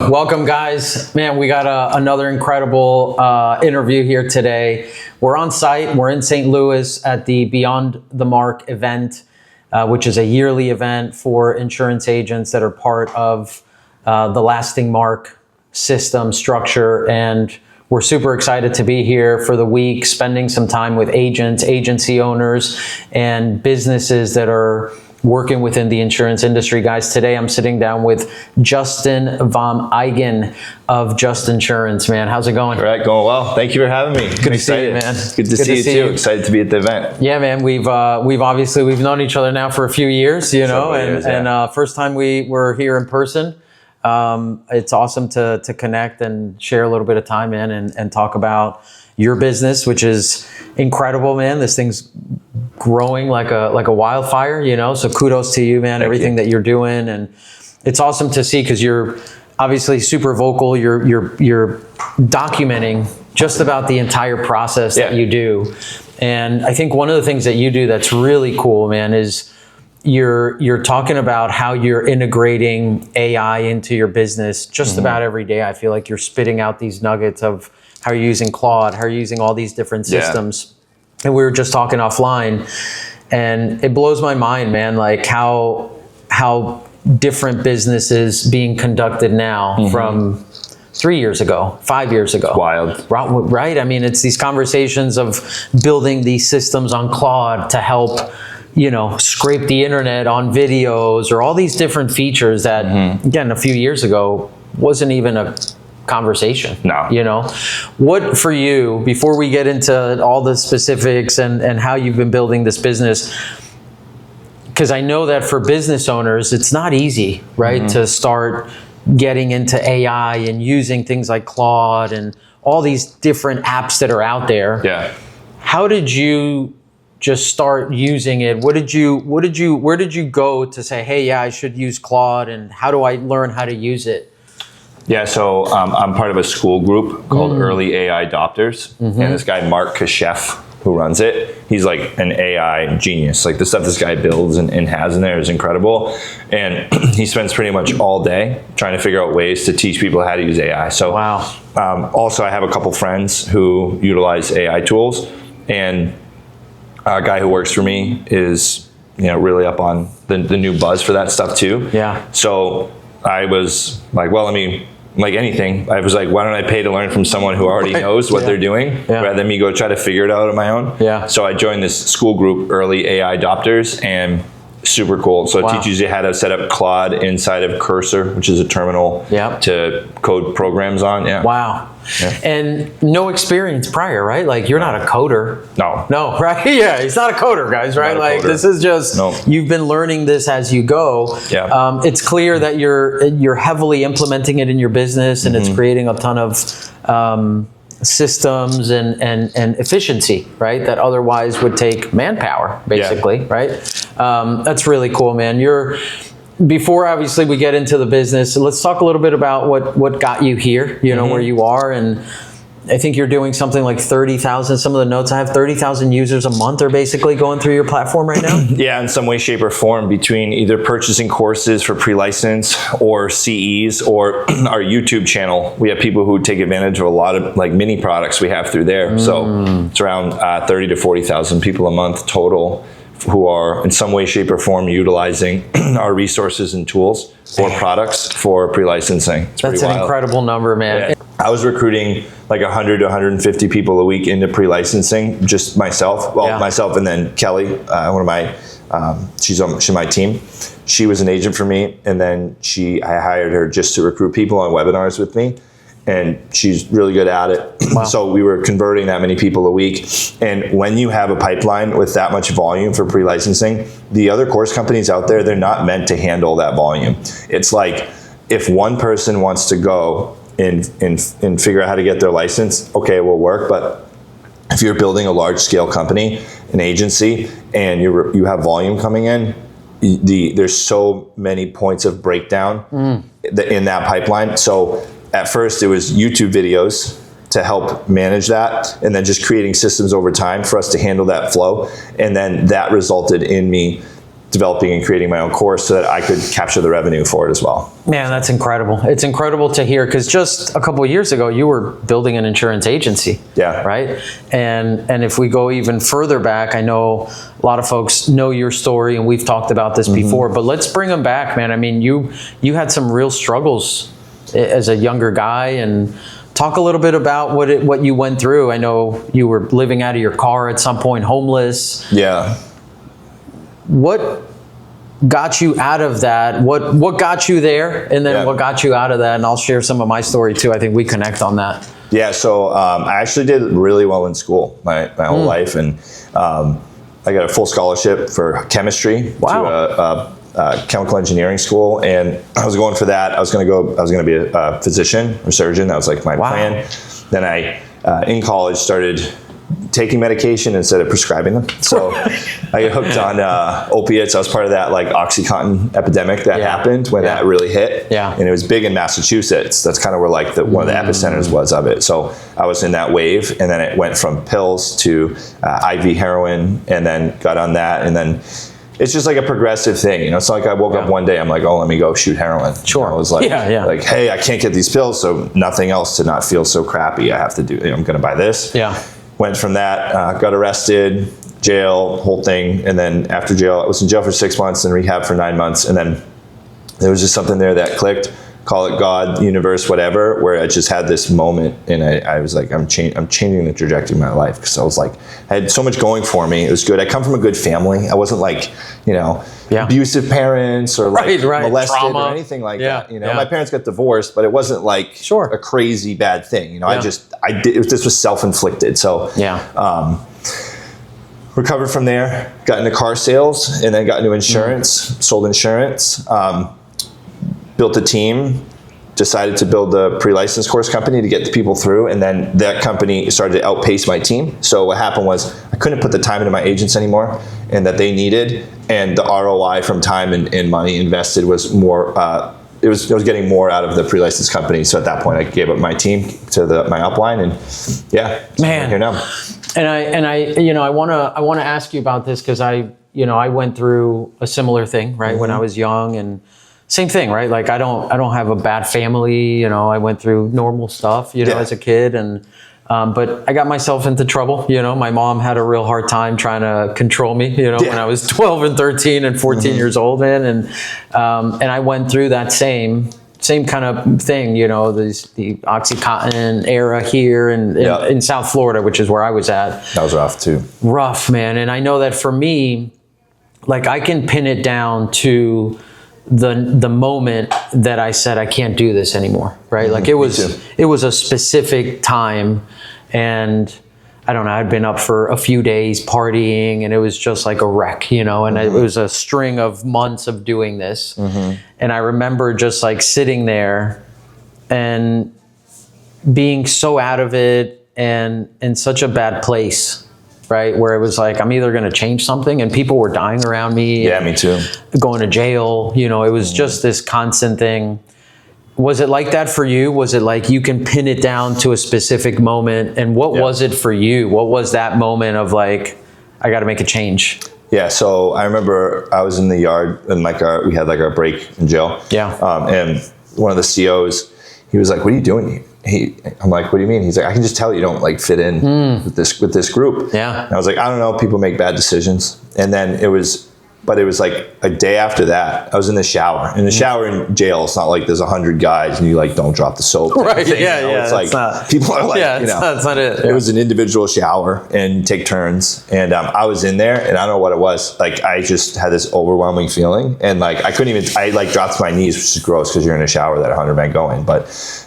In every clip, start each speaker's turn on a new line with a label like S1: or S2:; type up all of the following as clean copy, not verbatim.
S1: Welcome, guys. Man, we got another incredible interview here today. We're on site. We're in St. Louis at the Beyond the Mark event, which is a yearly event for insurance agents that are part of the Lasting Mark system structure. And we're super excited to be here for the week, spending some time with agents, agency owners, and businesses that are working within the insurance industry. Guys, today I'm sitting down with Justin Van Eigen of Just Insurance. Man, how's it going?
S2: All right, going well. Thank you for having me.
S1: Good to see you, man.
S2: Good to see you too. Excited to be at the event.
S1: Yeah, man. We've known each other now for a few years, and first time we were here in person. It's awesome to connect and share a little bit of time in and talk about your business, which is incredible, man. This thing's growing like a wildfire, so kudos to you, man. Everything that you're doing, and it's awesome to see because you're obviously super vocal. You're documenting just about the entire process that you do. And I think one of the things that you do that's really cool, man, is you're talking about how you're integrating AI into your business just about every day. I feel like you're spitting out these nuggets of how you're using Claude, how you're using all these different systems. And we were just talking offline, and it blows my mind, man, like how different business is being conducted now from 3 years ago, 5 years ago.
S2: Wild.
S1: Right? I mean, it's these conversations of building these systems on Claude to help, scrape the internet on videos, or all these different features that, again, a few years ago wasn't even a conversation.
S2: No.
S1: What for you, before we get into all the specifics and how you've been building this business, because I know that for business owners, it's not easy, right? To start getting into AI and using things like Claude and all these different apps that are out there.
S2: Yeah.
S1: How did you just start using it? Where did you go to say, hey, yeah, I should use Claude, and how do I learn how to use it?
S2: Yeah, so I'm part of a school group called Early AI Adopters, and this guy, Mark Kashef, who runs it, he's like an AI genius. Like the stuff this guy builds and has in there is incredible. And he spends pretty much all day trying to figure out ways to teach people how to use AI. So also I have a couple friends who utilize AI tools, and a guy who works for me is really up on the new buzz for that stuff too.
S1: Yeah.
S2: So I was like, well, like anything, I was like, why don't I pay to learn from someone who already knows what they're doing rather than me go try to figure it out on my own.
S1: Yeah.
S2: So I joined this school group, Early AI Adopters, and super cool. So it teaches you how to set up Claude inside of Cursor, which is a terminal to code programs on. Yeah.
S1: Wow. Yeah. And no experience prior, right? Like you're not a coder. No, right? Yeah, he's not a coder, guys, right? Like this is just, you've been learning this as you go.
S2: Yeah.
S1: It's clear that you're heavily implementing it in your business, and it's creating a ton of systems and efficiency, right? That otherwise would take manpower, basically, right? That's really cool, man. Before obviously we get into the business, let's talk a little bit about what got you here, where you are. And I think you're doing something like 30,000, some of the notes I have, 30,000 users a month are basically going through your platform right now?
S2: Yeah, in some way, shape, or form, between either purchasing courses for pre-license or CEs or our YouTube channel. We have people who take advantage of a lot of like mini products we have through there. So it's around 30 to 40,000 people a month total who are in some way, shape, or form utilizing our resources and tools or products for pre-licensing.
S1: That's an incredible number, man.
S2: Yeah. I was recruiting like 100 to 150 people a week into pre-licensing, just myself. Well, myself and then Kelly, one of my, she's on my team. She was an agent for me, and then I hired her just to recruit people on webinars with me. And she's really good at it. Wow. So we were converting that many people a week. And when you have a pipeline with that much volume for pre-licensing, the other course companies out there, they're not meant to handle that volume. It's like if one person wants to go and figure out how to get their license, okay, it will work. But if you're building a large scale company, an agency, and you have volume coming in, there's so many points of breakdown in that pipeline. So at first it was YouTube videos to help manage that, and then just creating systems over time for us to handle that flow. And then that resulted in me developing and creating my own course so that I could capture the revenue for it as well.
S1: Man, that's incredible. It's incredible to hear, because just a couple of years ago, you were building an insurance agency.
S2: Yeah.
S1: Right? And if we go even further back, I know a lot of folks know your story, and we've talked about this before, but let's bring them back, man. I mean, you had some real struggles as a younger guy, and talk a little bit about what you went through. I know you were living out of your car at some point, homeless.
S2: Yeah.
S1: What got you out of that? What got you there, and then what got you out of that? And I'll share some of my story too. I think we connect on that.
S2: Yeah, so I actually did really well in school my whole life, and I got a full scholarship for chemistry to a chemical engineering school, and I was going for that. I was going to be a physician or surgeon. That was like my plan. Then I, in college, started taking medication instead of prescribing them. So I got hooked on opiates. I was part of that like OxyContin epidemic that happened when that really hit. Yeah. And it was big in Massachusetts. That's kind of where like one of the epicenters was of it. So I was in that wave, and then it went from pills to IV heroin, and then got on that, and then it's just like a progressive thing, you know. It's like I woke up one day, I'm like, oh, let me go shoot heroin.
S1: Sure.
S2: You know, I was like, like, hey, I can't get these pills, so nothing else to not feel so crappy. I have to do. You know, I'm going to buy this. Yeah. Went from that, got arrested, jail, whole thing, and then after jail, I was in jail for 6 months and rehab for 9 months, and then there was just something there that clicked. Call it God, universe, whatever, where I just had this moment, and I was like, I'm changing the trajectory of my life, because I was like, I had so much going for me. It was good. I come from a good family. I wasn't like, you know, abusive parents or like molested trauma or anything like that. You know, my parents got divorced, but it wasn't like a crazy bad thing. You know, this was self-inflicted. So recovered from there, got into car sales, and then got into insurance, sold insurance. Built a team, decided to build a pre-license course company to get the people through, and then that company started to outpace my team. So what happened was I couldn't put the time into my agents anymore, and that they needed, and the ROI from time and money invested was more. I was getting more out of the pre-license company. So at that point, I gave up my team to my upline, and man, here now.
S1: And I want to ask you about this, because I went through a similar thing, right, when I was young, and same thing, right? Like I don't have a bad family, you know. I went through normal stuff, you know, as a kid, and but I got myself into trouble. You know, my mom had a real hard time trying to control me, you know, when I was 12 and 13 and 14 years old, man, and I went through that same kind of thing, you know, the OxyContin era here in South Florida, which is where I was at.
S2: That was rough too.
S1: Rough, man. And I know that for me, like I can pin it down to the moment that I said I can't do this anymore, right? Like it was a specific time, and I don't know, I'd been up for a few days partying, and it was just like a wreck, you know, and it was a string of months of doing this. And I remember just like sitting there and being so out of it and in such a bad place, right? Where it was like, I'm either going to change something, and people were dying around me.
S2: Yeah, me too.
S1: Going to jail, you know, it was just this constant thing. Was it like that for you? Was it like you can pin it down to a specific moment? And what was it for you? What was that moment of like, I got to make a change?
S2: Yeah, so I remember I was in the yard, and like we had like our break in jail. Yeah. And one of the COs, he was like, "What are you doing?" I'm like, "What do you mean?" He's like, "I can just tell you don't like fit in with this group." Yeah. And I was like, "I don't know. People make bad decisions." And then it was like a day after that, I was in the shower. In the shower in jail, it's not like there's 100 guys and you like don't drop the soap.
S1: Right.
S2: Thing,
S1: yeah.
S2: You know?
S1: Yeah.
S2: It's like people are like,
S1: that's not it.
S2: It was an individual shower and take turns. And I was in there, and I don't know what it was. Like I just had this overwhelming feeling, and like I like dropped to my knees, which is gross because you're in a shower that 100 men go in. But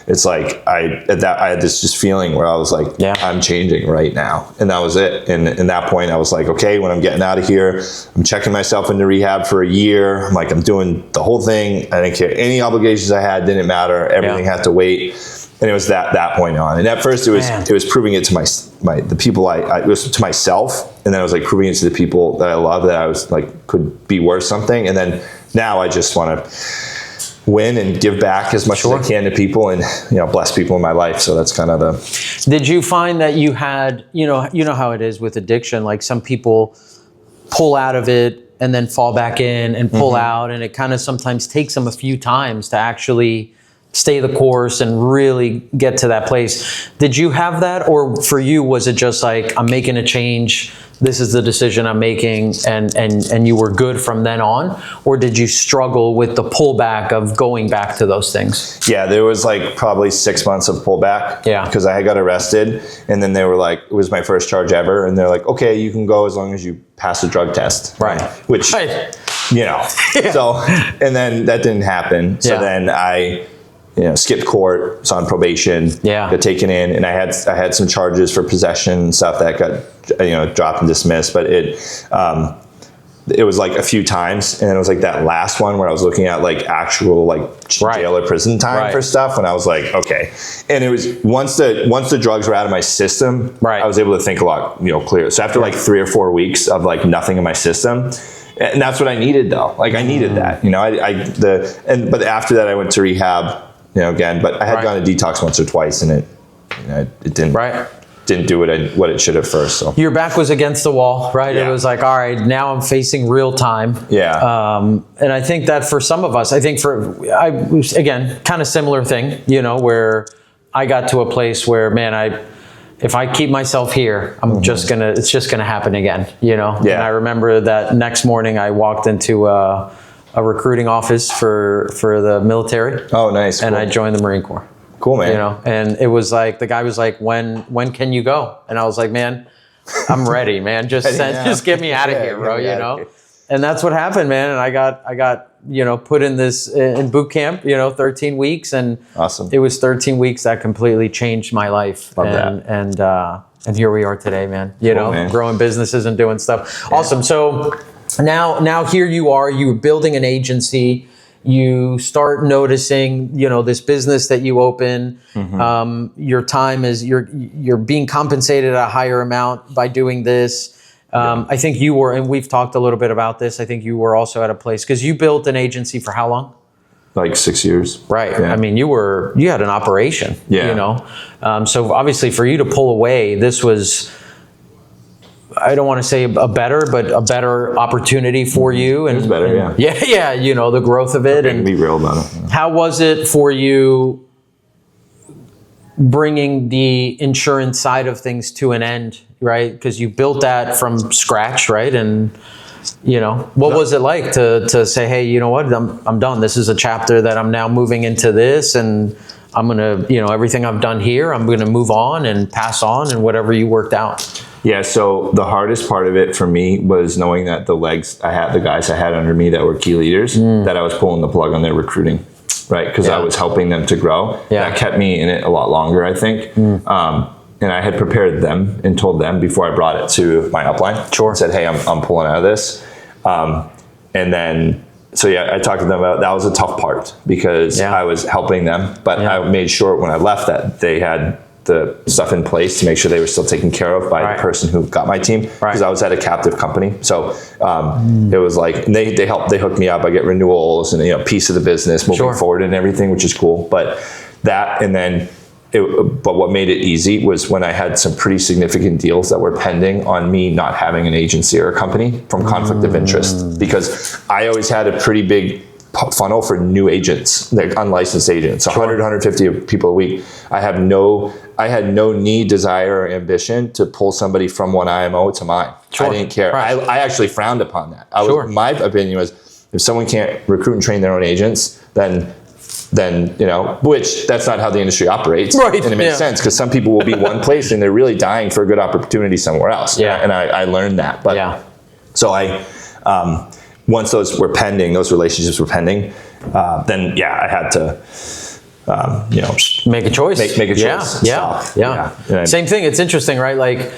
S2: it's like I had this just feeling where I was like, I'm changing right now, and that was it. And in that point, I was like, okay, when I'm getting out of here, I'm checking myself into rehab for a year. I'm like, I'm doing the whole thing. I didn't care. Any obligations I had didn't matter. Everything had to wait. And it was that point on. And at first it was proving it to the people it was to myself. And then I was like proving it to the people that I love, that I was like, could be worth something. And then now I just want to win and give back as much as I can to people, and, you know, bless people in my life. So that's kind of the.
S1: Did you find that you had, you know how it is with addiction, like some people pull out of it and then fall back in and pull out. And it kind of sometimes takes them a few times to actually stay the course and really get to that place. Did you have that? Or for you, was it just like, I'm making a change, this is the decision I'm making, and you were good from then on? Or did you struggle with the pullback of going back to those things?
S2: Yeah, there was like probably 6 months of pullback.
S1: Yeah.
S2: Because I got arrested, and then they were like, it was my first charge ever, and they're like, okay, you can go as long as you pass a drug test.
S1: Right.
S2: Which, you know, so, and then that didn't happen. So then I, skipped court, was on probation, got taken in, and I had some charges for possession and stuff that got, dropped and dismissed, but it was like a few times, and then it was like that last one where I was looking at like actual like jail or prison time for stuff, and I was like, okay. And it was once the drugs were out of my system, I was able to think a lot, clearer. So after like 3 or 4 weeks of like nothing in my system, and that's what I needed though. Like I needed that, but after that I went to rehab, again, but I had gone to detox once or twice, and it didn't. Didn't do what it should have first. So
S1: your back was against the wall, right? It was like, all right, now I'm facing real time. And I think that for some of us, again, kind of similar thing, where I got to a place where, man, if I keep myself here, it's just gonna happen again, And I remember that next morning I walked into a recruiting office for the military.
S2: Oh, nice.
S1: And I joined the Marine Corps.
S2: Cool, man.
S1: And it was like, the guy was like, when can you go? And I was like, man, I'm ready, man. Just get me out of here, bro, And that's what happened, man. And I got put in in boot camp, 13 weeks. And
S2: awesome.
S1: It was 13 weeks that completely changed my life.
S2: Love that.
S1: And here we are today, man,
S2: man.
S1: growing businesses and doing stuff. Yeah. Awesome. So now here you are, you're building an agency. You start noticing, this business that you open, your time is, you're being compensated a higher amount by doing this. I think you were, and we've talked a little bit about this, I think you were also at a place, because you built an agency for how long?
S2: Like 6 years.
S1: Right. Yeah. I mean, you had an operation, so obviously for you to pull away, this was, I don't want to say a better opportunity for you. And
S2: it was better,
S1: yeah. The growth of it.
S2: And be real about it.
S1: How was it for you bringing the insurance side of things to an end, right? Because you built that from scratch, right? And, what was it like to say, hey, you know what, I'm done. This is a chapter that I'm now moving into this, and I'm going to, everything I've done here, I'm going to move on and pass on and whatever you worked out.
S2: Yeah, so the hardest part of it for me was knowing that the guys I had under me that were key leaders, that I was pulling the plug on their recruiting, right? Because I was helping them to grow. Yeah. That kept me in it a lot longer, I think. And I had prepared them and told them before I brought it to my upline.
S1: Sure.
S2: Said, hey, I'm pulling out of this. And then, I talked to them about, that was a tough part because I was helping them, but I made sure when I left that they had the stuff in place to make sure they were still taken care of by the person who got my team, because I was at a captive company. So it was like, and they hooked me up. I get renewals and piece of the business moving forward and everything, which is cool. But that, and then but what made it easy was when I had some pretty significant deals that were pending on me not having an agency or a company from conflict of interest, because I always had a pretty big funnel for new agents, like unlicensed agents, 100, 150 people a week. I had no need, desire, or ambition to pull somebody from one IMO to mine. I didn't care. I actually frowned upon that. My opinion was, if someone can't recruit and train their own agents, then which that's not how the industry operates. Right. And it makes sense, because some people will be one place and they're really dying for a good opportunity somewhere else. Yeah. And I learned that. But so once those relationships were pending, then I had to,
S1: make a choice.
S2: Make a choice.
S1: Yeah. Same thing. It's interesting, right? Like,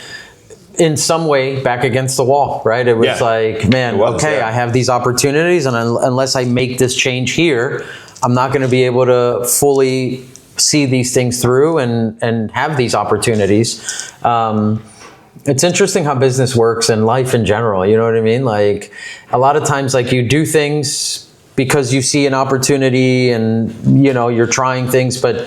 S1: in some way, back against the wall, right? It was like, man, I have these opportunities, and unless I make this change here, I'm not going to be able to fully see these things through and have these opportunities. It's interesting how business works and life in general. You know what I mean? Like, a lot of times, like, you do things because you see an opportunity and, you're trying things, but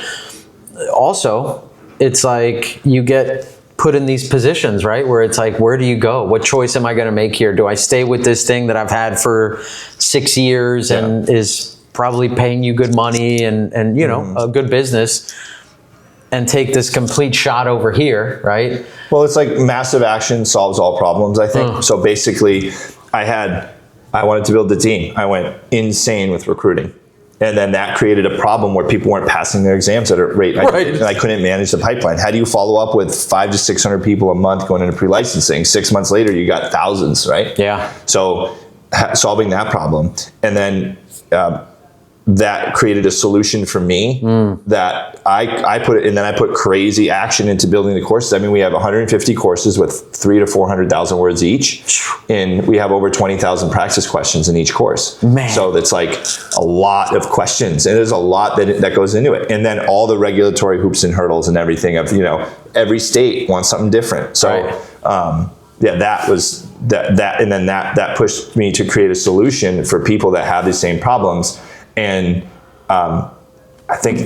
S1: also it's like you get put in these positions, right? Where it's like, where do you go? What choice am I going to make here? Do I stay with this thing that I've had for 6 years and is probably paying you good money and you know, a good business, and take this complete shot over here, right?
S2: Well, it's like massive action solves all problems, I think. So basically, I wanted to build the team. I went insane with recruiting. And then that created a problem where people weren't passing their exams at a rate. And I couldn't manage the pipeline. How do you follow up with 500 to 600 people a month going into pre-licensing? 6 months later, you got thousands, right?
S1: Yeah.
S2: So solving that problem. And then that created a solution for me that I put it, and then I put crazy action into building the courses. I mean, we have 150 courses with 300,000 to 400,000 words each, and we have over 20,000 practice questions in each course.
S1: Man.
S2: So that's like a lot of questions, and there's a lot that goes into it. And then all the regulatory hoops and hurdles and everything of, you know, every state wants something different. So, that was that, and then that pushed me to create a solution for people that have the same problems. And I think,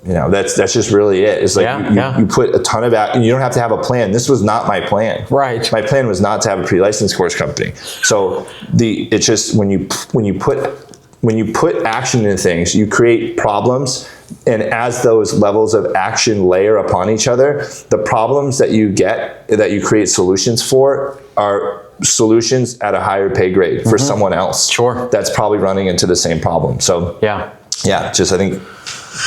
S2: you know, that's just really it. It's like you put a ton of and you don't have to have a plan. This was not my plan.
S1: Right.
S2: My plan was not to have a pre-license course company. So it's just when you put action into things, you create problems. And as those levels of action layer upon each other, the problems that you get, that you create solutions for, are solutions at a higher pay grade for someone else.
S1: Sure.
S2: That's probably running into the same problem. So just I think.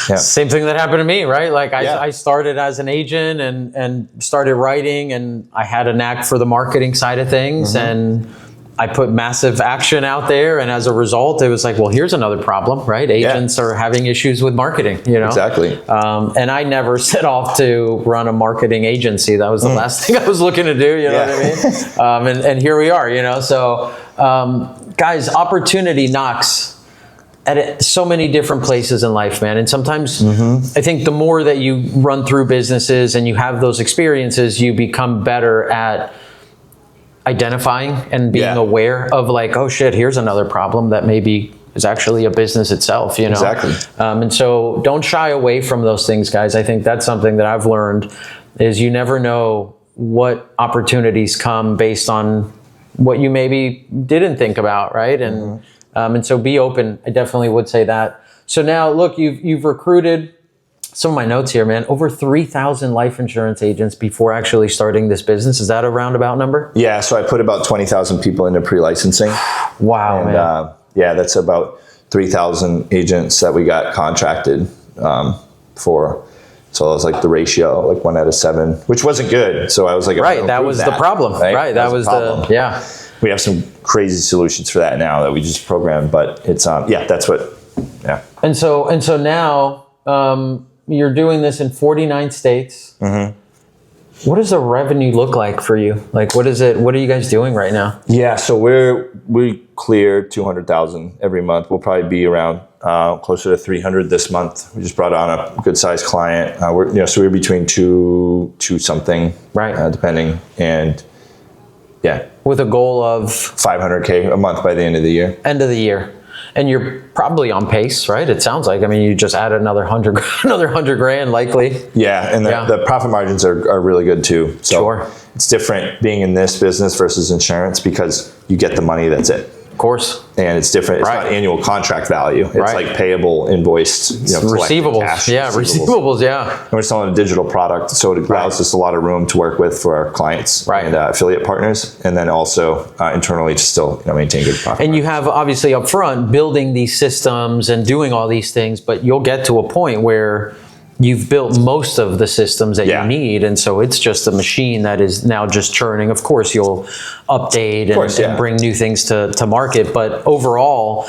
S2: Yeah.
S1: Same thing that happened to me, right? Like I started as an agent and started writing, and I had a knack for the marketing side of things, and I put massive action out there, and as a result, it was like, well, here's another problem, right? Agents are having issues with marketing, you know?
S2: Exactly.
S1: And I never set off to run a marketing agency. That was the last thing I was looking to do, you know what I mean? And here we are, you know? So, guys, opportunity knocks at so many different places in life, man. And sometimes I think the more that you run through businesses and you have those experiences, you become better at identifying and being aware of, like, oh shit, here's another problem that maybe is actually a business itself, you know?
S2: Exactly.
S1: And so don't shy away from those things, guys. I think that's something that I've learned, is you never know what opportunities come based on what you maybe didn't think about, right? And so be open. I definitely would say that. So now, look, you've recruited, some of my notes here, man, over 3,000 life insurance agents before actually starting this business. Is that a roundabout number? Yeah,
S2: so I put about 20,000 people into pre-licensing.
S1: Wow, and,
S2: man. That's about 3,000 agents that we got contracted for. So it was like the ratio, like 1 out of 7, which wasn't good. So I was like,
S1: that was the problem, right? That was the
S2: We have some crazy solutions for that now that we just programmed, but it's that's what.
S1: And so now. You're doing this in 49 states. What does the revenue look like for you? Like, what is it? What are you guys doing right now?
S2: Yeah, so we clear 200,000 every month. We'll probably be around closer to 300 this month. We just brought on a good sized client. So we're between two something,
S1: right?
S2: Depending, and
S1: with a goal of
S2: $500K a month by the end of the year.
S1: End of the year. And you're probably on pace, right? It sounds like. I mean, you just added another 100 grand, likely.
S2: Yeah, and the profit margins are really good too. So it's different being in this business versus insurance, because you get the money, that's it.
S1: Of course.
S2: And it's different. It's not annual contract value. It's like payable, invoiced,
S1: receivables.
S2: Cash,
S1: Receivables.
S2: And we're selling a digital product, so it allows us a lot of room to work with for our clients and affiliate partners, and then also internally to still maintain good profit.
S1: And you have, obviously, up front, building these systems and doing all these things, but you'll get to a point where you've built most of the systems that you need, and so it's just a machine that is now just churning. Of course, you'll update and bring new things to market, but overall,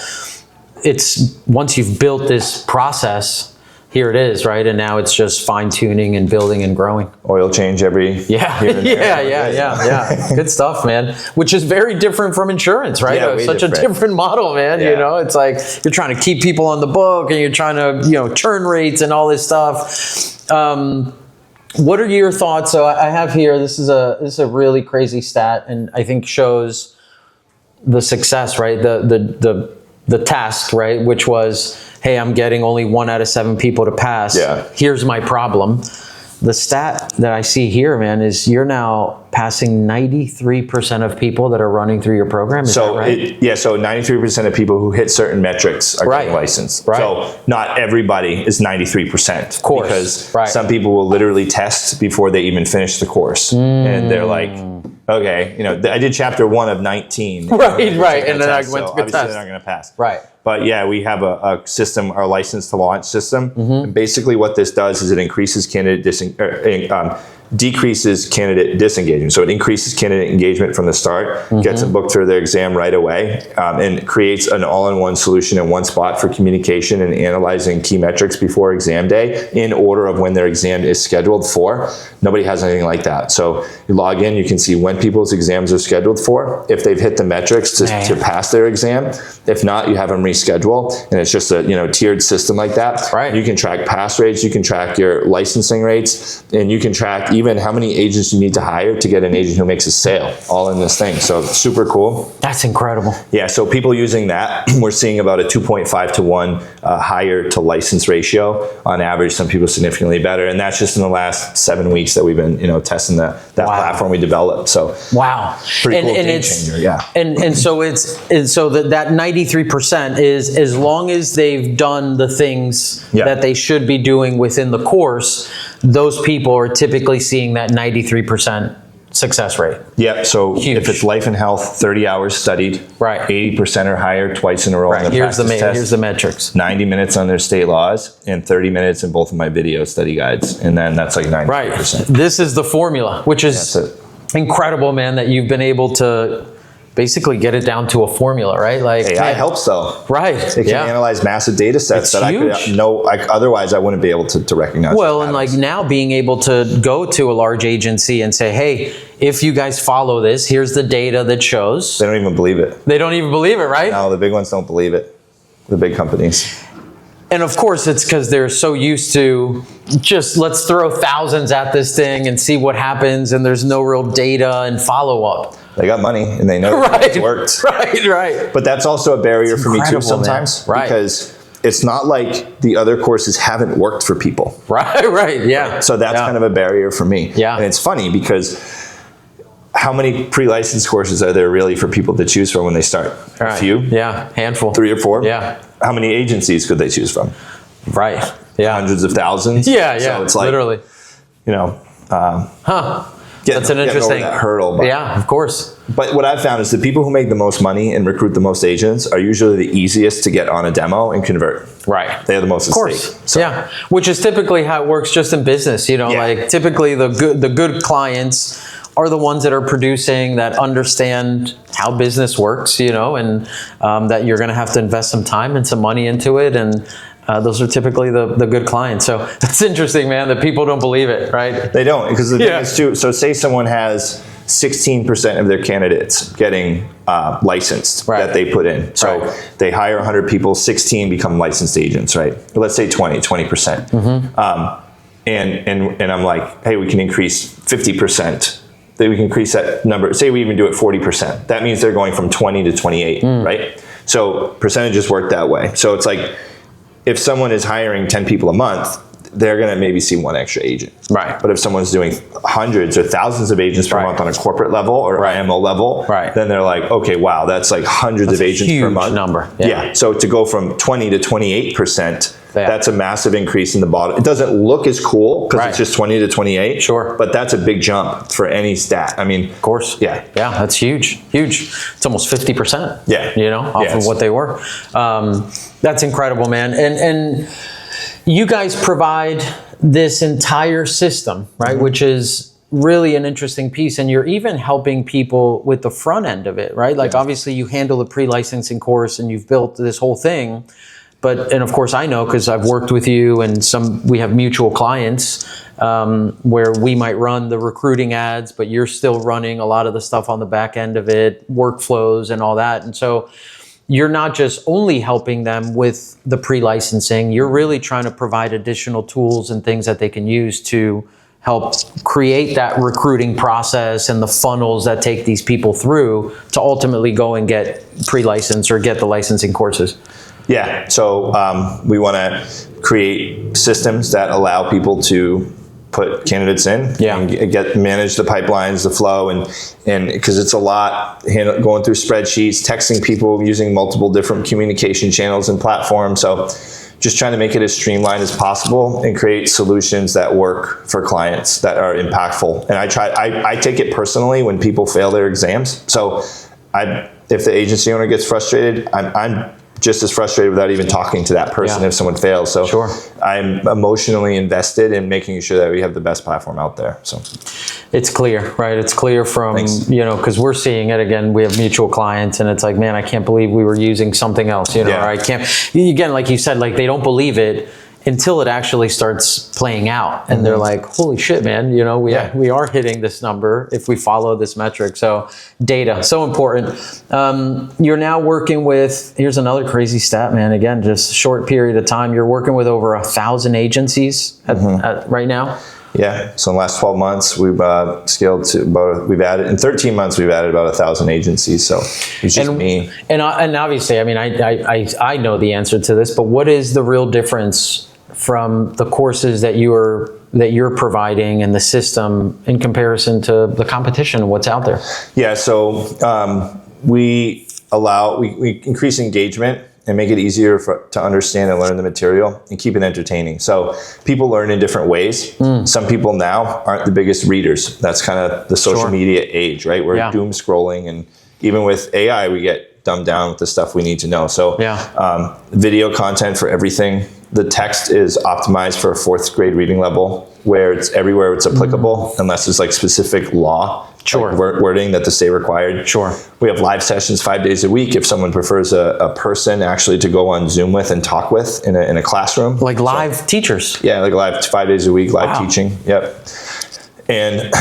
S1: it's once you've built this process, here it is, right? And now it's just fine tuning and building and growing.
S2: Oil change every
S1: here and there. Good stuff, man. Which is very different from insurance, right? Such a different model, man. You know, it's like you're trying to keep people on the book, and you're trying to, churn rates and all this stuff. What are your thoughts? So I have here, this is a really crazy stat, and I think shows the success, right? The task, right? Which was, hey, I'm getting only 1 out of 7 people to pass. Here's my problem. the stat that I see here, man, is you're now passing 93% of people that are running through your program. Is that right?
S2: So 93% of people who hit certain metrics are getting licensed.
S1: Right.
S2: So not everybody is 93%.
S1: Of course.
S2: Because some people will literally test before they even finish the course. And they're like, okay, I did chapter 1 of 19.
S1: Right. And then I went through the
S2: obviously
S1: test.
S2: they're not going to pass.
S1: Right.
S2: But yeah, we have a system, our license to launch system. And basically what this does is it increases decreases candidate disengagement. So it increases candidate engagement from the start, gets them booked for their exam right away, and creates an all-in-one solution in one spot for communication and analyzing key metrics before exam day in order of when their exam is scheduled for. Nobody has anything like that. So you log in, you can see when people's exams are scheduled for, if they've hit the metrics to pass their exam. If not, you have them reschedule, and it's just a tiered system like that.
S1: Right.
S2: You can track pass rates, you can track your licensing rates, and you can track even how many agents you need to hire to get an agent who makes a sale, all in this thing. So super cool.
S1: That's incredible.
S2: Yeah, so people using that, we're seeing about a 2.5 to 1 hire to license ratio on average. Some people significantly better, and that's just in the last 7 weeks that we've been testing that platform we developed. So
S1: wow,
S2: pretty cool game changer. Yeah,
S1: and so that 93% is as long as they've done the things that they should be doing within the course, those people are typically seeing that 93% success rate.
S2: Yep. So if it's life and health, 30 hours studied, 80% or higher twice in a row.
S1: Right.
S2: In the
S1: Here's
S2: test,
S1: the metrics.
S2: 90 minutes on their state laws and 30 minutes in both of my video study guides, and then that's like 90%.
S1: Right. This is the formula, which is incredible, man. That you've been able to basically get it down to a formula, right? Like
S2: AI helps though.
S1: Right.
S2: It can analyze massive data sets that
S1: huge.
S2: I could know, otherwise I wouldn't be able to recognize.
S1: Well, and like now being able to go to a large agency and say, hey, if you guys follow this, here's the data that shows.
S2: They don't even believe it.
S1: They don't even believe it, right?
S2: No, the big ones don't believe it. The big companies.
S1: And of course, it's because they're so used to just let's throw thousands at this thing and see what happens, and there's no real data and follow-up.
S2: They got money and they know it's worked.
S1: Right.
S2: But that's also a barrier for me too sometimes, because it's not like the other courses haven't worked for people.
S1: Right, yeah.
S2: So that's kind of a barrier for me.
S1: Yeah.
S2: And it's funny because how many pre-licensed courses are there really for people to choose from when they start? A few?
S1: Yeah, handful.
S2: 3 or 4?
S1: Yeah.
S2: How many agencies could they choose from?
S1: Right, yeah.
S2: Hundreds of thousands?
S1: Yeah,
S2: So it's like,
S1: literally.
S2: That's
S1: an interesting
S2: over that hurdle. But,
S1: yeah, of course.
S2: But what I've found is the people who make the most money and recruit the most agents are usually the easiest to get on a demo and convert.
S1: Right.
S2: They have the most at stake.
S1: So. Yeah, which is typically how it works just in business. Like typically the good clients are the ones that are producing, that understand how business works, and that you're going to have to invest some time and some money into it, and those are typically the good clients. So that's interesting, man, that people don't believe it, right?
S2: They don't, because the thing is too, so say someone has 16% of their candidates getting licensed that they put in. So they hire 100 people, 16 become licensed agents, right? Or let's say 20%. And I'm like, hey, we can increase 50%. That we can increase that number. Say we even do it 40%. That means they're going from 20 to 28, right? So percentages work that way. So it's like, if someone is hiring 10 people a month, they're going to maybe see one extra agent. Right. But if someone's doing hundreds or thousands of agents per month on a corporate level or IMO level, then they're like, okay, wow, that's like hundreds of agents per month.
S1: Number.
S2: Yeah. So to go from 20 to 28%, that's a massive increase in the bottom. It doesn't look as cool because it's just 20 to 28. Sure. But that's a big jump for any stat. I mean, of course. Yeah.
S1: Yeah, that's huge. It's almost 50%.
S2: Yeah.
S1: Off of what they were. That's incredible, man. And you guys provide this entire system, right? Which is really an interesting piece. And you're even helping people with the front end of it, right? Like obviously you handle the pre-licensing course and you've built this whole thing. And of course I know, because I've worked with you and we have mutual clients where we might run the recruiting ads, but you're still running a lot of the stuff on the back end of it, workflows and all that. And so you're not just only helping them with the pre-licensing, you're really trying to provide additional tools and things that they can use to help create that recruiting process and the funnels that take these people through to ultimately go and get pre-licensed or get the licensing courses.
S2: Yeah, so we want to create systems that allow people to put candidates in and manage the pipelines, the flow, and because it's a lot going through spreadsheets, texting people, using multiple different communication channels and platforms. So just trying to make it as streamlined as possible and create solutions that work for clients that are impactful. And I take it personally when people fail their exams. So if the agency owner gets frustrated, I'm just as frustrated without even talking to that person if someone fails. So I'm emotionally invested in making sure that we have the best platform out there. So
S1: it's clear, right? It's clear from, because we're seeing it again, we have mutual clients and it's like, man, I can't believe we were using something else, or I can't, again, like you said, like they don't believe it until it actually starts playing out. And they're like, holy shit, man, we are hitting this number if we follow this metric. So data, so important. You're now working with, here's another crazy stat, man. Again, just a short period of time. You're working with over 1,000 agencies right now.
S2: Yeah. So in the last 12 months, we've scaled to in 13 months, we've added about 1,000 agencies. So it's just me. And
S1: obviously, I mean, I know the answer to this, but what is the real difference from the courses that you're providing and the system in comparison to the competition and what's out there?
S2: Yeah, so we increase engagement and make it easier to understand and learn the material and keep it entertaining. So people learn in different ways. Some people now aren't the biggest readers. That's kind of the social media age, right? We're doom scrolling, and even with AI, we get dumbed down with the stuff we need to know. So video content for everything. The text is optimized for a 4th grade reading level where it's everywhere it's applicable, unless there's like specific law wording that the state required. We have live sessions 5 days a week if someone prefers a person actually to go on Zoom with and talk with in a classroom.
S1: Like live teachers?
S2: Yeah, like live 5 days a week, live teaching. Yep. And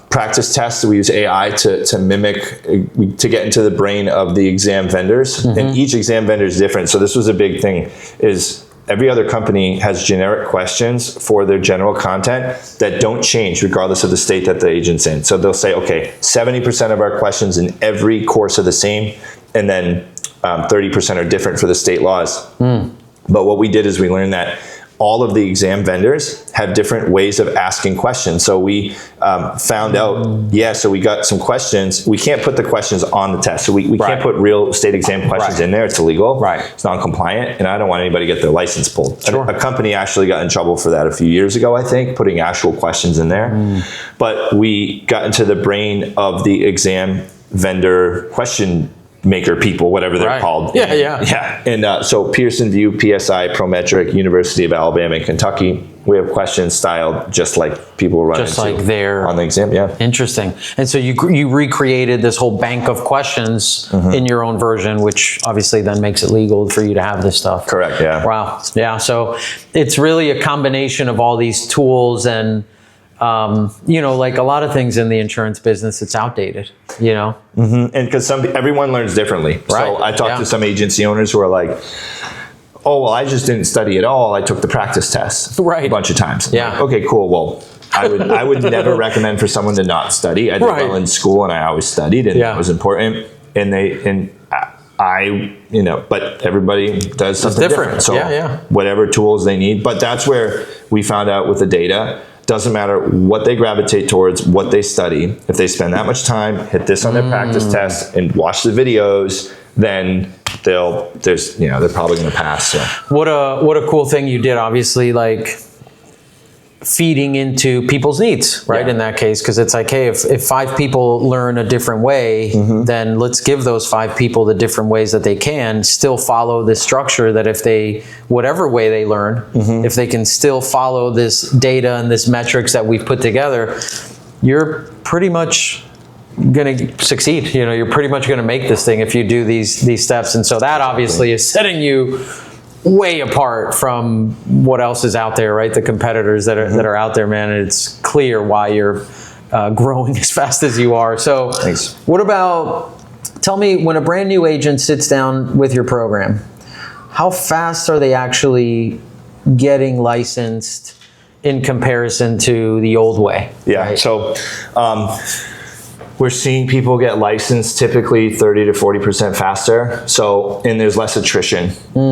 S2: practice tests, we use AI to mimic, to get into the brain of the exam vendors. And each exam vendor is different. So this was a big thing, is every other company has generic questions for their general content that don't change regardless of the state that the agent's in. So they'll say, okay, 70% of our questions in every course are the same, and then 30% are different for the state laws. But what we did is we learned that all of the exam vendors have different ways of asking questions. So we found out, so we got some questions. We can't put the questions on the test. So we can't put real state exam questions in there. It's illegal. It's non-compliant. And I don't want anybody to get their license pulled. A company actually got in trouble for that a few years ago, I think, putting actual questions in there. But we got into the brain of the exam vendor question maker people, whatever they're called. And so Pearson VUE, PSI, Prometric, University of Alabama and Kentucky, we have questions styled just like people run
S1: just like they're
S2: on the exam.
S1: Interesting. And so you recreated this whole bank of questions in your own version, which obviously then makes it legal for you to have this stuff.
S2: Correct.
S1: Wow. So it's really a combination of all these tools, and like a lot of things in the insurance business, it's outdated,
S2: And because everyone learns differently. So I talked to some agency owners who are like, oh, well, I just didn't study at all. I took the practice test a bunch of times. Like, okay, cool. Well, I would never recommend for someone to not study. I did well in school and I always studied, and that was important. But everybody does something different. So whatever tools they need. But that's where we found out with the data, doesn't matter what they gravitate towards, what they study. If they spend that much time, hit this on their practice test and watch the videos, then they're probably going to pass. So.
S1: What a cool thing you did, obviously, like feeding into people's needs, right? In that case, because it's like, hey, if 5 people learn a different way, then let's give those 5 people the different ways that they can still follow this structure, that if they, whatever way they learn, if they can still follow this data and this metrics that we've put together, you're pretty much going to succeed. You're pretty much going to make this thing if you do these steps. And so that obviously is setting you way apart from what else is out there, right? The competitors that are out there, man. And it's clear why you're growing as fast as you are. So tell me, when a brand new agent sits down with your program, how fast are they actually getting licensed in comparison to the old way?
S2: Right? So we're seeing people get licensed typically 30 to 40% faster. So, and there's less attrition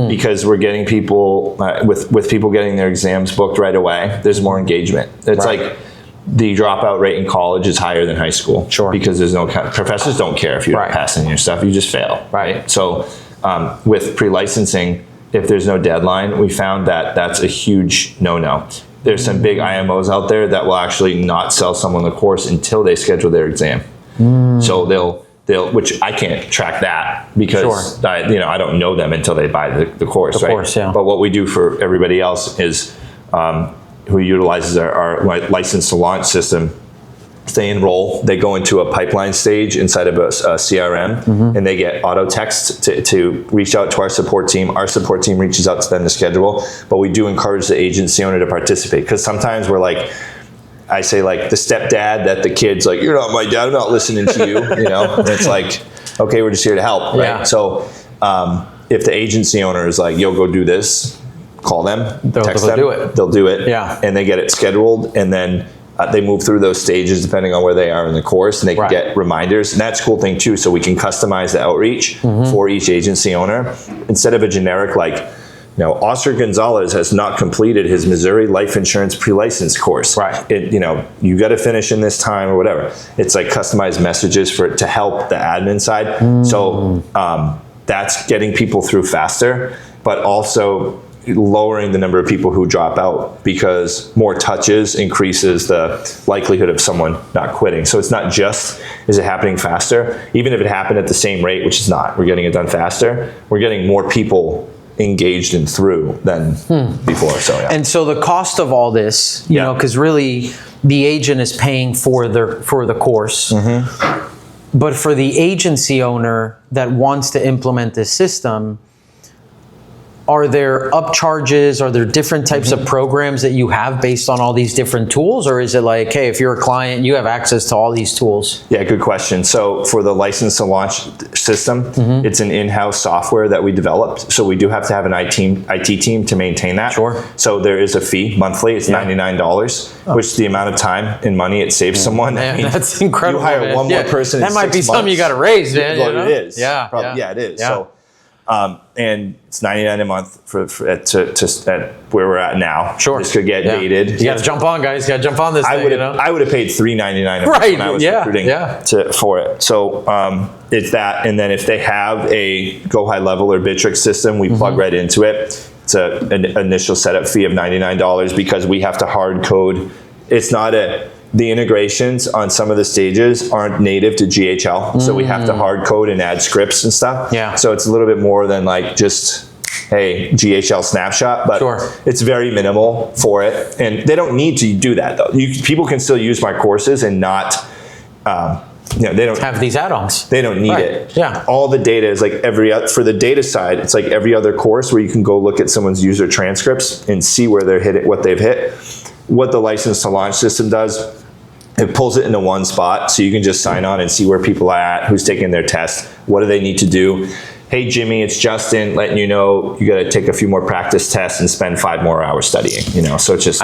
S2: because we're getting people with people getting their exams booked right away. There's more engagement. It's like the dropout rate in college is higher than high school.
S1: Sure.
S2: Because there's no, professors don't care if you're passing your stuff, you just fail. Right. So with pre-licensing, if there's no deadline, we found that that's a huge no-no. There's some big IMOs out there that will actually not sell someone the course until they schedule their exam. So they'll, which I can't track that because I don't know them until they buy the course. Of course, yeah. But what we do for everybody else is who utilizes our license to launch system. They enroll, they go into a pipeline stage inside of a CRM, and they get auto text to reach out to our support team. Our support team reaches out to them to schedule, but we do encourage the agency owner to participate, because sometimes we're like, I say like the stepdad that the kid's like, you're not my dad, I'm not listening to you, and it's like, okay, we're just here to help, right? Yeah. So if the agency owner is like, yo, go do this, call them, text them, they'll do it, and they get it scheduled, and then they move through those stages depending on where they are in the course, and they can get reminders. And that's a cool thing too. So we can customize the outreach for each agency owner instead of a generic like, Oscar Gonzalez has not completed his Missouri life insurance pre-license course. Right. You got to finish in this time or whatever. It's like customized messages to help the admin side. So that's getting people through faster, but also lowering the number of people who drop out, because more touches increases the likelihood of someone not quitting. So it's not just, is it happening faster? Even if it happened at the same rate, which is not, we're getting it done faster, we're getting more people engaged and through than before. So
S1: And so the cost of all this, you know, because really the agent is paying for the course, but for the agency owner that wants to implement this system, are there upcharges? Are there different types of programs that you have based on all these different tools? Or is it like, hey, if you're a client, you have access to all these tools?
S2: Yeah, good question. So for the license to launch system, it's an in-house software that we developed. So we do have to have an IT team to maintain that. Sure. So there is a fee monthly. It's $99, which is the amount of time and money it saves someone.
S1: Man, I mean, that's incredible.
S2: You hire one more person in 6 months.
S1: That might be something you got to raise, man.
S2: It is. Yeah, it is. So. And it's $99 a month at where we're at now. Sure, this could get dated.
S1: You got to jump on, guys. You got to jump on this. I
S2: would have paid $3.99 a month when I was recruiting for it. So it's that, and then if they have a Go High Level or Bitrix system, we plug right into it. It's an initial setup fee of $99 because we have to hard code. It's not the integrations on some of the stages aren't native to GHL. So we have to hard code and add scripts and stuff. Yeah. So it's a little bit more than like just, hey, GHL snapshot, but it's very minimal for it. And they don't need to do that though. People can still use my courses and not, they don't
S1: have these add-ons.
S2: They don't need it.
S1: Yeah.
S2: All the data is like for the data side, it's like every other course where you can go look at someone's user transcripts and see where they're hit it, what they've hit. What the license to launch system does, it pulls it into one spot, so you can just sign on and see where people are at, who's taking their test, what do they need to do. Hey, Jimmy, it's Justin, letting you know you got to take a few more practice tests and spend 5 more hours studying. So it's just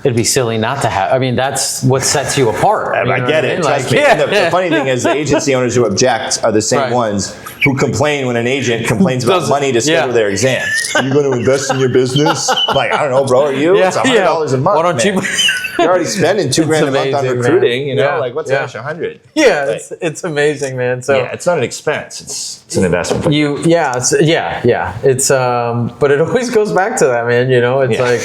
S1: it'd be silly not to have. I mean, that's what sets you apart.
S2: I get it. Trust me. The funny thing is, the agency owners who object are the same ones who complain when an agent complains about money to schedule their exam. Are you going to invest in your business? Like, I don't know, bro. Are you? It's $100 a month.
S1: Why don't you?
S2: You're already spending $2,000 a month on recruiting. Like what's the extra $100?
S1: Yeah, it's amazing, man. So
S2: it's not an expense. It's an investment.
S1: It's but it always goes back to that, man. It's like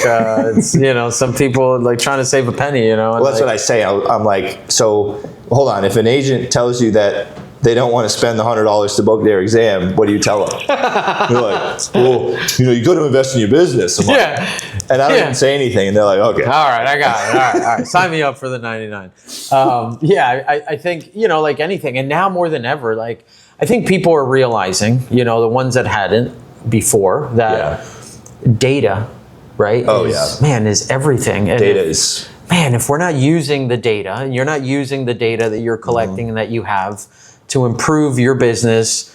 S1: it's some people like trying to save a penny.
S2: Well, that's what I say. I'm like, so hold on. If an agent tells you that they don't want to spend the $100 to book their exam, what do you tell them? They're like, well, you got to invest in your business. I'm like, and I don't even say anything, and they're like, okay.
S1: All right, I got it. All right. Sign me up for the 99. I think, like anything, and now more than ever, like, I think people are realizing, the ones that hadn't before, that data, right? Is everything. And
S2: data is...
S1: Man, if we're not using the data, and you're not using the data that you're collecting and that you have to improve your business,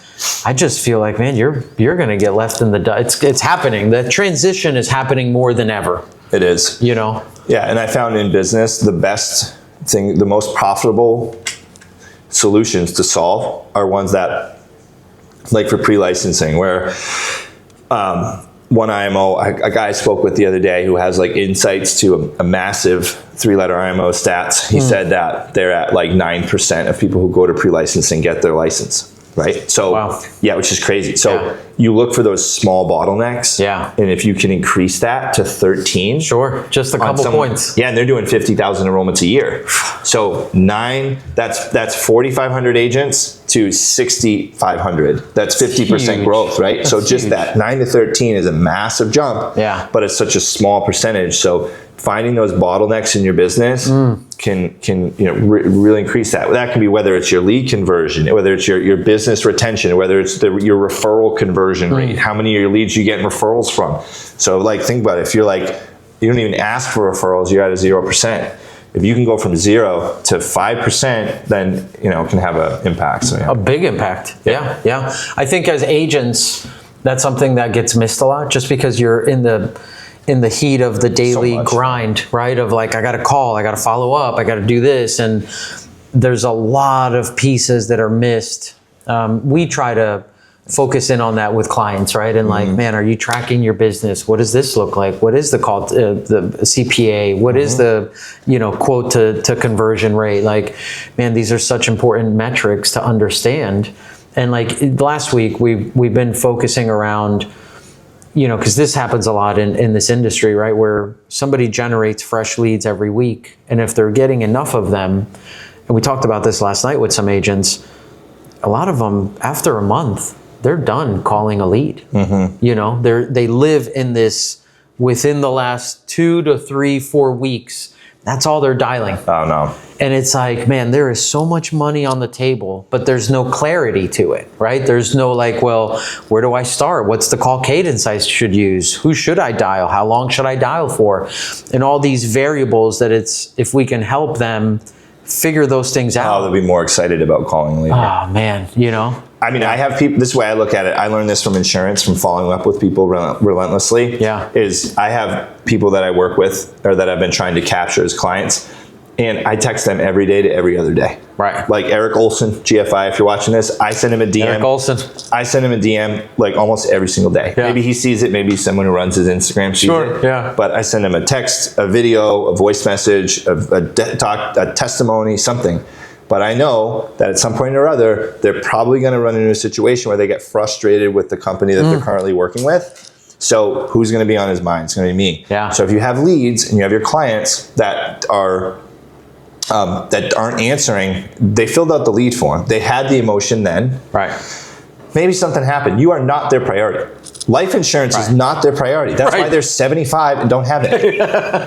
S1: I just feel like, man, you're going to get left in the dust. It's happening. The transition is happening more than ever.
S2: It is.
S1: Yeah,
S2: and I found in business the best thing, the most profitable solutions to solve are ones that, like for pre-licensing, where one IMO, a guy I spoke with the other day who has like insights to a massive 3-letter IMO stats. He said that they're at like 9% of people who go to pre-licensing get their license. Right. So, yeah, which is crazy. So you look for those small bottlenecks. Yeah. And if you can increase that to 13.
S1: Sure. Just a couple points.
S2: Yeah. And they're doing 50,000 enrollments a year. So that's 4,500 agents to 6,500. That's 50% growth, right? That's so just huge. That 9 to 13 is a massive jump. Yeah. But it's such a small percentage. So finding those bottlenecks in your business can really increase that. That can be whether it's your lead conversion, whether it's your business retention, whether it's your referral conversion rate, how many of your leads you get referrals from. So like, think about it. If you're like, you don't even ask for referrals, you're at a 0%. If you can go from 0 to 5%, then it can have an impact. So,
S1: a big impact. Yeah. I think as agents, that's something that gets missed a lot, just because you're in the heat of the daily grind, right? Of like, I got to call, I got to follow up, I got to do this. And there's a lot of pieces that are missed. We try to focus in on that with clients, right? And like, man, are you tracking your business? What does this look like? What is the call, the CPA? What is the, quote to conversion rate? Like, man, these are such important metrics to understand. And like last week, we've been focusing around, because this happens a lot in this industry, right? Where somebody generates fresh leads every week. And if they're getting enough of them, and we talked about this last night with some agents, a lot of them, after a month, they're done calling a lead. They live in this within the last 2 to 3, 4 weeks. That's all they're dialing.
S2: Oh, no.
S1: And it's like, man, there is so much money on the table, but there's no clarity to it, right? There's no like, well, where do I start? What's the call cadence I should use? Who should I dial? How long should I dial for? And all these variables that if we can help them figure those things out.
S2: Oh, they'll be more excited about calling later.
S1: Oh, man,
S2: I mean, I have people, this is the way I look at it. I learned this from insurance, from following up with people relentlessly. Yeah. Is I have people that I work with or that I've been trying to capture as clients, and I text them every day to every other day. Right. Like Eric Olson, GFI, if you're watching this, I send him a DM.
S1: Eric Olson.
S2: I send him a DM like almost every single day. Yeah. Maybe he sees it. Maybe someone who runs his Instagram sees it. Yeah. But I send him a text, a video, a voice message, a testimony, something. But I know that at some point or other, they're probably going to run into a situation where they get frustrated with the company that they're currently working with. So who's going to be on his mind? It's going to be me. Yeah. So if you have leads and you have your clients that aren't answering, they filled out the lead form. They had the emotion then. Right. Maybe something happened. You are not their priority. Life insurance is not their priority. That's why they're 75 and don't have it.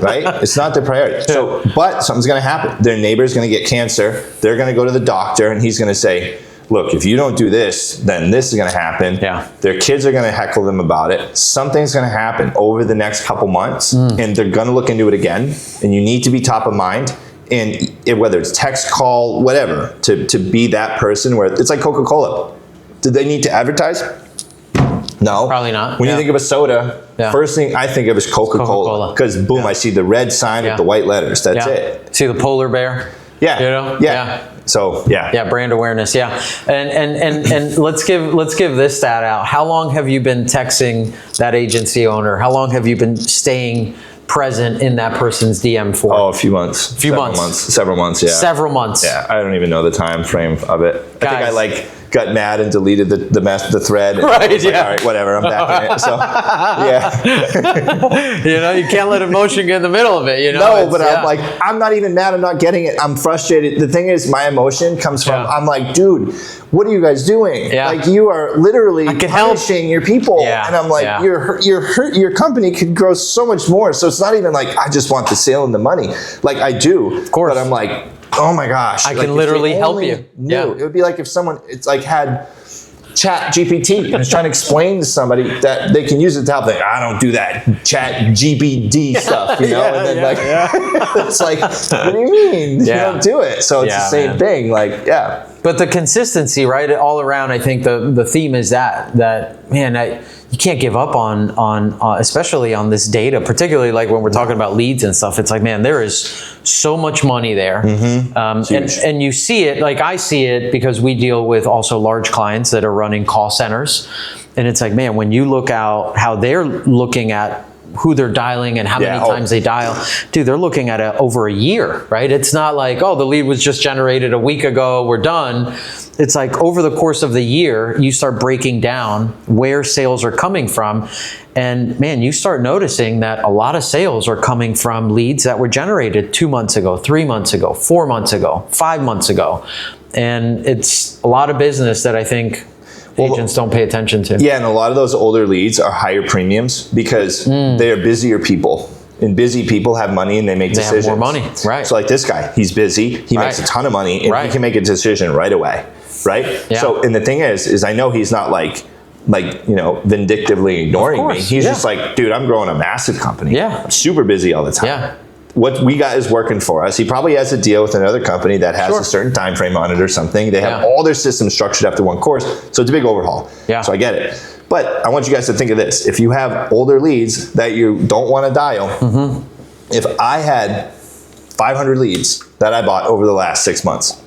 S2: Right? It's not their priority. So, but something's going to happen. Their neighbor's going to get cancer. They're going to go to the doctor, and he's going to say, look, if you don't do this, then this is going to happen. Yeah. Their kids are going to heckle them about it. Something's going to happen over the next couple months, and they're going to look into it again, and you need to be top of mind. And whether it's text, call, whatever, to be that person where it's like Coca-Cola. Did they need to advertise? No.
S1: Probably not.
S2: When you think of a soda, first thing I think of is Coca-Cola. Because boom, I see the red sign with the white letters. That's it.
S1: See the polar bear?
S2: Yeah. Yeah. So
S1: brand awareness. Yeah. And let's give this stat out. How long have you been texting that agency owner? How long have you been staying present in that person's DM for?
S2: Oh, a few months. Several months, yeah.
S1: Several months.
S2: Yeah, I don't even know the time frame of it. I think I got mad and deleted the thread. Right, like, all right, whatever, I'm back in it. So, yeah.
S1: You can't let emotion get in the middle of it,
S2: No, but I'm like, I'm not even mad, I'm not getting it. I'm frustrated. The thing is, my emotion comes from, I'm like, dude, what are you guys doing? Yeah. Like, you are literally punishing your people. Yeah. And I'm like, your company could grow so much more. So it's not even like, I just want the sale and the money. Like, I do. Of course. But I'm like, oh my gosh.
S1: I can literally help you.
S2: It would be like if someone, had Chat GPT and was trying to explain to somebody that they can use it to help. Like, I don't do that Chat GPT stuff, And then it's like, what do you mean? You don't do it. So it's the same thing. Like, But
S1: the consistency, right? All around, I think the theme is that man, you can't give up on especially on this data, particularly like when we're talking about leads and stuff. It's like, man, there is so much money there. And you see it, like I see it, because we deal with also large clients that are running call centers. And it's like, man, when you look out how they're looking at who they're dialing and how many times they dial, dude, they're looking at over a year, right? It's not like, oh, the lead was just generated a week ago, we're done. It's like over the course of the year, you start breaking down where sales are coming from. And man, you start noticing that a lot of sales are coming from leads that were generated 2 months ago, 3 months ago, 4 months ago, 5 months ago. And it's a lot of business that I think agents don't pay attention to.
S2: Yeah, and a lot of those older leads are higher premiums because they are busier people. And busy people have money and they make decisions.
S1: Have more money, right?
S2: So like this guy, he's busy, he makes a ton of money, and he can make a decision right away, right? Yeah. So, and the thing is I know he's not like vindictively ignoring me. He's just like, dude, I'm growing a massive company. Yeah, I'm super busy all the time. Yeah. What we got is working for us. He probably has a deal with another company that has a certain time frame on it or something. They have all their systems structured after one course, so it's a big overhaul. Yeah. So I get it. But I want you guys to think of this. If you have older leads that you don't want to dial, if I had 500 leads that I bought over the last 6 months,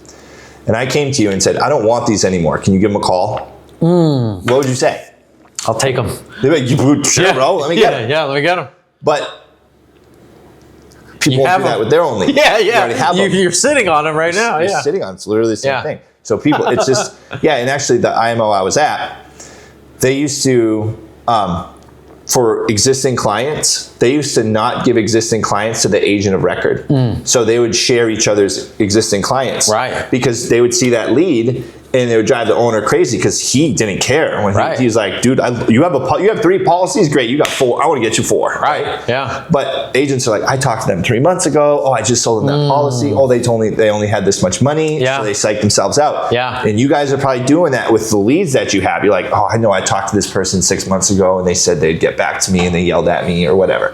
S2: and I came to you and said, I don't want these anymore, can you give them a call? What would you say?
S1: I'll take them.
S2: Sure, bro, let me get them.
S1: Yeah, let me get them.
S2: But people won't do that with their own leads.
S1: You're sitting on them right now.
S2: You're sitting on, it's literally the same thing. So people, it's just, and actually the IMO I was at, they used to, for existing clients, they used to not give existing clients to the agent of record. So they would share each other's existing clients. Right. Because they would see that lead and they would drive the owner crazy because he didn't care. When he's like, dude, you have 3 policies? Great, you got 4. I want to get you 4. Right. Yeah. But agents are like, I talked to them 3 months ago. Oh, I just sold them that policy. Oh, they only had this much money. So they psych themselves out. Yeah. And you guys are probably doing that with the leads that you have. You're like, oh, I know I talked to this person 6 months ago and they said they'd get back to me and they yelled at me or whatever.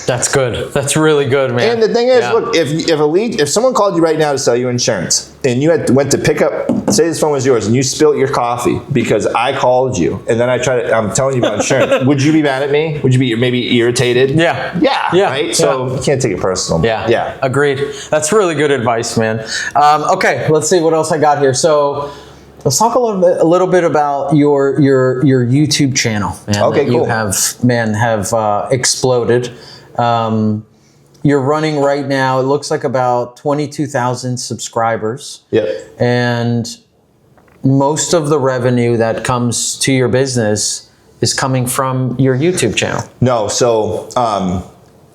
S1: That's good. That's really good, man.
S2: And the thing is, look, if someone called you right now to sell you insurance and you went to pick up, say this phone was yours and you spilt your coffee because I called you and then I'm telling you about insurance, would you be mad at me? Would you be maybe irritated? Yeah. Right? So you can't take it personal. Yeah.
S1: Agreed. That's really good advice, man. Okay, let's see what else I got here. So let's talk a little bit about your YouTube channel. Man, okay, cool. You have exploded. You're running right now, it looks like about 22,000 subscribers. Yep. And most of the revenue that comes to your business is coming from your YouTube channel.
S2: No, so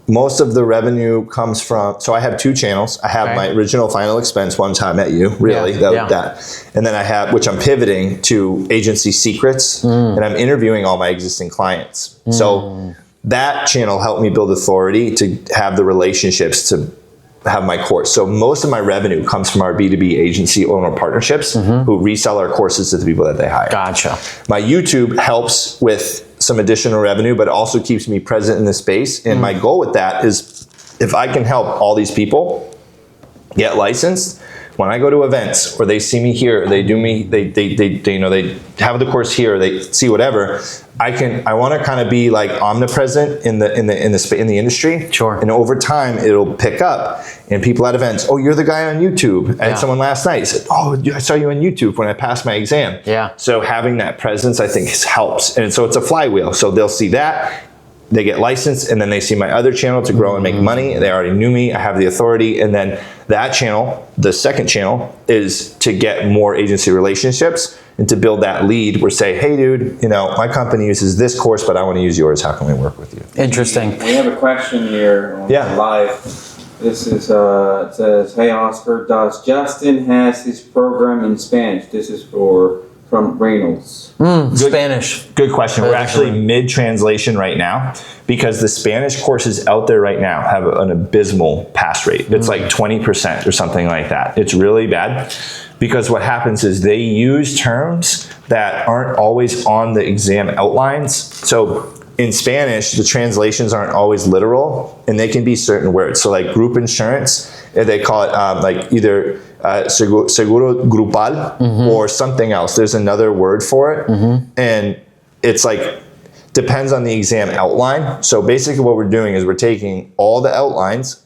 S2: most of the revenue comes from, so I have 2 channels. I have my original Final Expense, One Time At You, really, that. And then I have, which I'm pivoting to Agency Secrets, and I'm interviewing all my existing clients. So that channel helped me build authority to have the relationships to have my course. So most of my revenue comes from our B2B agency owner partnerships who resell our courses to the people that they hire.
S1: Gotcha.
S2: My YouTube helps with some additional revenue, but also keeps me present in the space. And my goal with that is if I can help all these people get licensed, when I go to events or they see me here, they have the course here, they see whatever, I want to kind of be like omnipresent in the industry. Sure. And over time it'll pick up and people at events, oh, you're the guy on YouTube. I had someone last night said, oh, I saw you on YouTube when I passed my exam. Yeah. So having that presence, I think helps. And so it's a flywheel. So they'll see that, they get licensed, and then they see my other channel to grow and make money. They already knew me, I have the authority. And then that channel, the second channel, is to get more agency relationships and to build that lead where say, hey dude, my company uses this course, but I want to use yours. How can we work with you?
S1: Interesting.
S3: We have a question here on live. This is, it says, hey Oscar, does Justin has his program in Spanish? This is from Reynolds.
S1: Spanish.
S2: Good question. We're actually mid-translation right now because the Spanish courses out there right now have an abysmal pass rate. It's like 20% or something like that. It's really bad because what happens is they use terms that aren't always on the exam outlines. So in Spanish, the translations aren't always literal and they can be certain words. So like group insurance, they call it like either seguro grupal or something else. There's another word for it. And it's like, depends on the exam outline. So basically what we're doing is we're taking all the outlines,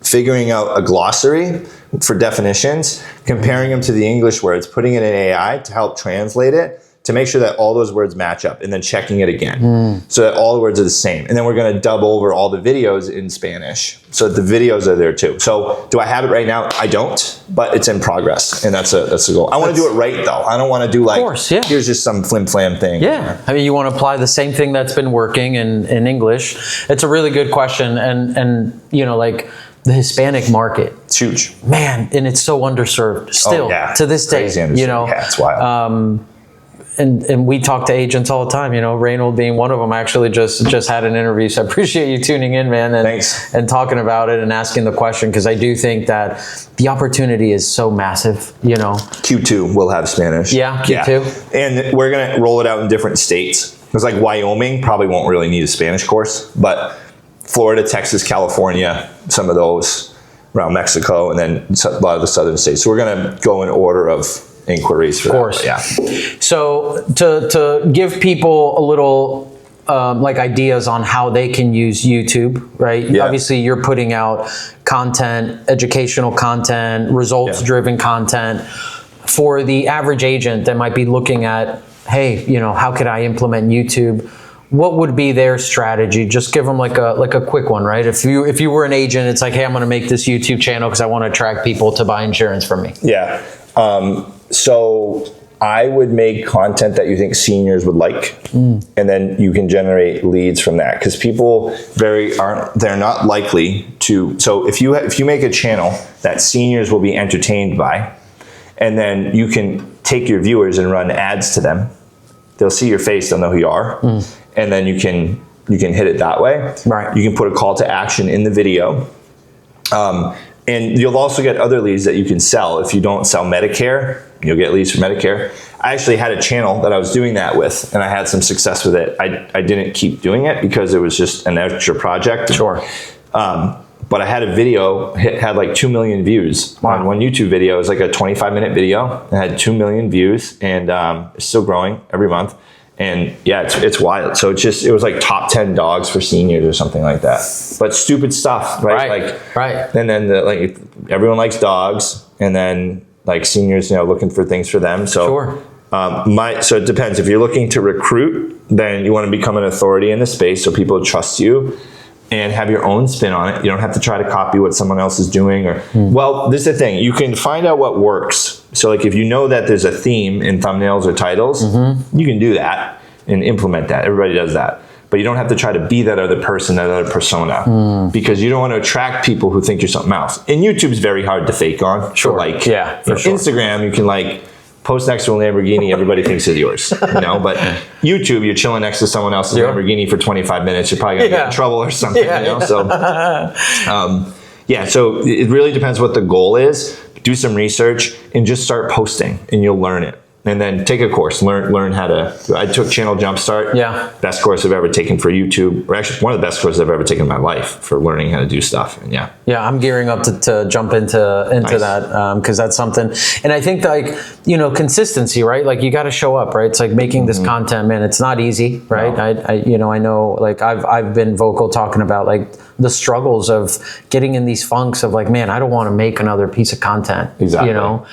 S2: figuring out a glossary for definitions, comparing them to the English words, putting it in AI to help translate it, to make sure that all those words match up, and then checking it again so that all the words are the same. And then we're gonna dub over all the videos in Spanish so that the videos are there too. So do I have it right now? I don't, but it's in progress, and that's a goal. I wanna do it right though. I don't wanna do like, here's just some flim flam thing.
S1: Yeah, I mean, you wanna apply the same thing that's been working in English. It's a really good question, and you know, like, the Hispanic market.
S2: It's huge.
S1: Man, and it's so underserved still to this day. You know,
S2: yeah, it's wild.
S1: And we talk to agents all the time, you know, Reinold being one of them. I actually just had an interview, so I appreciate you tuning in, man, and,
S2: Thanks.
S1: and talking about it and asking the question, because I do think that the opportunity is so massive, you know.
S2: Q2 will have Spanish.
S1: Yeah, Q2.
S2: And we're going to roll it out in different states. Because like Wyoming probably won't really need a Spanish course, but Florida, Texas, California, some of those, around Mexico, and then a lot of the southern states. So we're going to go in order of inquiries for
S1: of course.
S2: that. Yeah.
S1: So to give people a little like ideas on how they can use YouTube, right?
S2: Yeah.
S1: Obviously, you're putting out content, educational content, results-driven content. For the average agent that might be looking at, hey, you know, how could I implement YouTube? What would be their strategy? Just give them like a quick one, right? If you were an agent, it's like, hey, I'm going to make this YouTube channel because I want to attract people to buy insurance from me.
S2: Yeah. So I would make content that you think seniors would like, and then you can generate leads from that, because people they're not likely to. So if you make a channel that seniors will be entertained by, and then you can take your viewers and run ads to them, they'll see your face, they'll know who you are, and then you can hit it that way.
S1: Right.
S2: You can put a call to action in the video. And you'll also get other leads that you can sell. If you don't sell Medicare, you'll get leads for Medicare. I actually had a channel that I was doing that with, and I had some success with it. I didn't keep doing it because it was just an extra project.
S1: Sure.
S2: But I had a video, had like 2 million views on one YouTube video. It was like a 25-minute video. It had 2 million views, and it's still growing every month. And yeah, it's wild. So it was like top 10 dogs for seniors or something like that. But stupid stuff, right?
S1: Right.
S2: And then like everyone likes dogs, and then like seniors, you know, looking for things for them. So
S1: sure.
S2: So it depends. If you're looking to recruit, then you want to become an authority in the space so people trust you and have your own spin on it. You don't have to try to copy what someone else is doing. Well, this is the thing. You can find out what works. So like if you know that there's a theme in thumbnails or titles, you can do that and implement that. Everybody does that. But you don't have to try to be that other person, that other persona, because you don't want to attract people who think you're something else. And YouTube's very hard to fake on.
S1: Sure.
S2: So like,
S1: for sure.
S2: Instagram, you can like post next to a Lamborghini, everybody thinks it's yours, you know. But YouTube, you're chilling next to someone else's Lamborghini for 25 minutes, you're probably gonna get in trouble or something, you know. So, so it really depends what the goal is. Do some research and just start posting, and you'll learn it. And then take a course, learn how to. I took Channel Jumpstart.
S1: Yeah.
S2: Best course I've ever taken for YouTube, or actually one of the best courses I've ever taken in my life for learning how to do stuff. And yeah,
S1: I'm gearing up to jump into that because that's something. And I think like, you know, consistency, right? Like you got to show up, right? It's like making this content, man. It's not easy, right? No. I know like I've been vocal talking about like the struggles of getting in these funks of like, man, I don't want to make another piece of content,
S2: exactly.
S1: You know,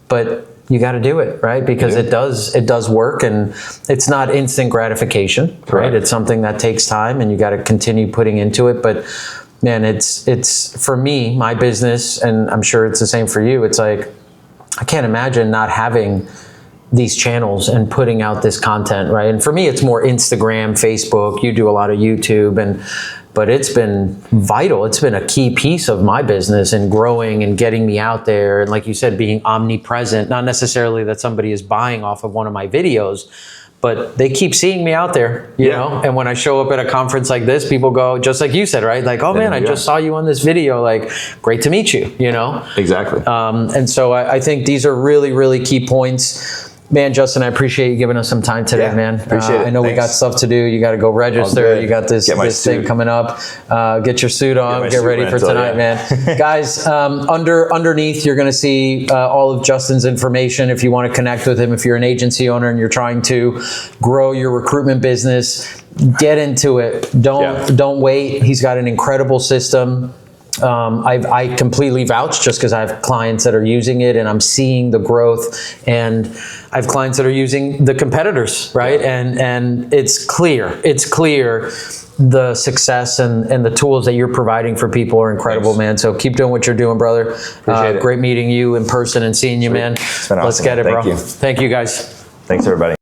S1: but you got to do it, right? Because it does work, and it's not instant gratification, right? It's something that takes time, and you got to continue putting into it. But man, it's for me, my business, and I'm sure it's the same for you. It's like, I can't imagine not having these channels and putting out this content, right? And for me, it's more Instagram, Facebook. You do a lot of YouTube, but it's been vital. It's been a key piece of my business and growing and getting me out there. And like you said, being omnipresent, not necessarily that somebody is buying off of one of my videos, but they keep seeing me out there, you know? And when I show up at a conference like this, people go, just like you said, right? Like, oh man, I just saw you on this video. Like, great to meet you, you know?
S2: Exactly.
S1: And so I think these are really, really key points. Man, Justin, I appreciate you giving us some time today,
S2: Yeah,
S1: man.
S2: appreciate it.
S1: I know we got
S2: Thanks.
S1: stuff to do. You got to go register.
S2: good.
S1: You got this
S2: Get my
S1: thing
S2: suit.
S1: coming up. Get your suit on.
S2: my
S1: Get
S2: suit
S1: ready for
S2: rental,
S1: tonight,
S2: yeah.
S1: man. Guys, underneath, you're going to see all of Justin's information if you want to connect with him. If you're an agency owner and you're trying to grow your recruitment business, get into it. Don't wait. He's got an incredible system. I completely vouch just because I have clients that are using it and I'm seeing the growth, and I have clients that are using the competitors, right? And it's clear the success and the tools that you're providing for people are incredible.
S2: Thanks.
S1: Man. So keep doing what you're doing, brother.
S2: Appreciate it.
S1: Great meeting you in person and seeing you, man.
S2: It's been
S1: Let's
S2: awesome,
S1: get it,
S2: man.
S1: bro.
S2: Thank you.
S1: Thank you, guys.
S2: Thanks, everybody.